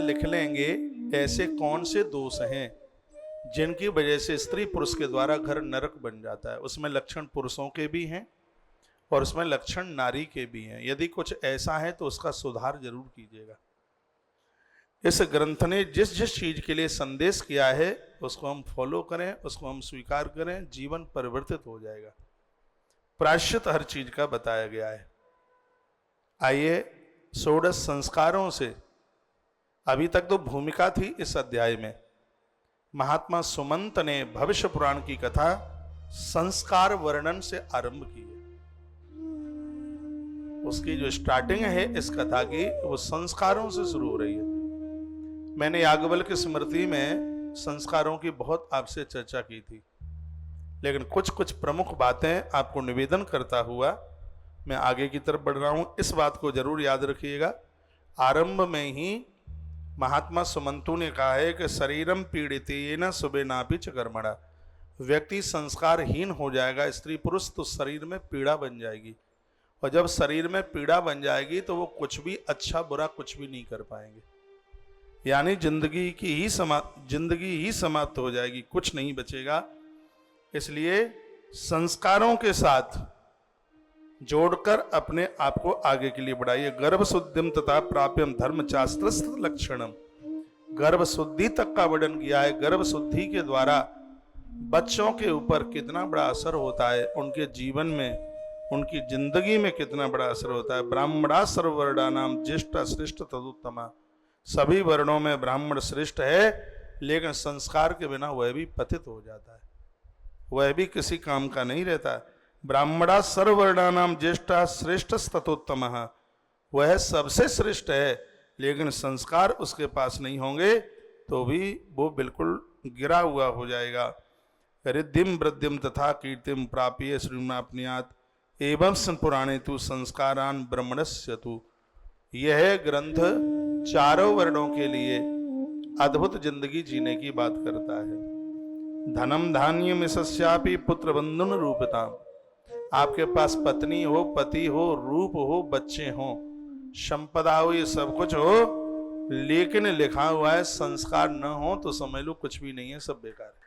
लिख लेंगे ऐसे कौन से दोष हैं जिनकी वजह से स्त्री पुरुष के द्वारा घर नरक बन जाता है। उसमें लक्षण पुरुषों के भी हैं और उसमें लक्षण नारी के भी हैं। यदि कुछ ऐसा है तो उसका सुधार जरूर कीजिएगा। इस ग्रंथ ने जिस जिस चीज के लिए संदेश किया है उसको हम फॉलो करें, उसको हम स्वीकार करें, जीवन परिवर्तित हो जाएगा। प्रायश्चित हर चीज का बताया गया है। आइए 16 संस्कारों से, अभी तक तो भूमिका थी इस अध्याय में। महात्मा सुमंत ने भविष्य पुराण की कथा संस्कार वर्णन से आरंभ की है। उसकी जो स्टार्टिंग है इस कथा की वो संस्कारों से शुरू हो रही है। मैंने याज्ञवल्क्य की स्मृति में संस्कारों की बहुत आपसे चर्चा की थी, लेकिन कुछ कुछ प्रमुख बातें आपको निवेदन करता हुआ मैं आगे की तरफ बढ़ रहा हूं। इस बात को जरूर याद रखिएगा। आरंभ में ही महात्मा सुमंतु ने कहा है कि शरीरम पीड़ितेन सुबेनापि च कर्मणा, व्यक्ति संस्कारहीन हो जाएगा, स्त्री पुरुष, तो शरीर में पीड़ा बन जाएगी। और जब शरीर में पीड़ा बन जाएगी तो वो कुछ भी अच्छा बुरा कुछ भी नहीं कर पाएंगे, यानी जिंदगी ही समाप्त हो जाएगी, कुछ नहीं बचेगा। इसलिए संस्कारों के साथ जोड़कर अपने आप को आगे के लिए बढ़ाइए। गर्भ शुद्धिम तथा प्राप्यम धर्म शास्त्रस्थ लक्षणम, गर्भ शुद्धि तक का वर्णन किया है। गर्भ शुद्धि के द्वारा बच्चों के ऊपर कितना बड़ा असर होता है, उनके जीवन में, उनकी जिंदगी में कितना बड़ा असर होता है। ब्राह्मणा सर्ववर्णानाम ज्येष्ठ श्रेष्ठ तदुत्तमा, सभी वर्णों में ब्राह्मण श्रेष्ठ है, लेकिन संस्कार के बिना वह भी पतित हो जाता है, वह भी किसी काम का नहीं रहता। ब्राह्मणा सर्ववर्णानाम ज्येष्ठा श्रेष्ठ ततोत्तमः, वह सबसे श्रेष्ठ है, लेकिन संस्कार उसके पास नहीं होंगे तो भी वो बिल्कुल गिरा हुआ हो जाएगा। रिद्धिम वृद्धिम तथा कीर्तिम प्राप्य श्रीमापनियात एवं पुराणे तु संस्कारान ब्रह्मणस्य तु। यह ग्रंथ चारों वर्णों के लिए अद्भुत जिंदगी जीने की बात करता है। धनम धान्यम यशस्यापि पुत्र बंधुन रूपता, आपके पास पत्नी हो, पति हो, रूप हो, बच्चे हो, संपदा हो, ये सब कुछ हो, लेकिन लिखा हुआ है संस्कार न हो तो समझ लो कुछ भी नहीं है, सब बेकार है।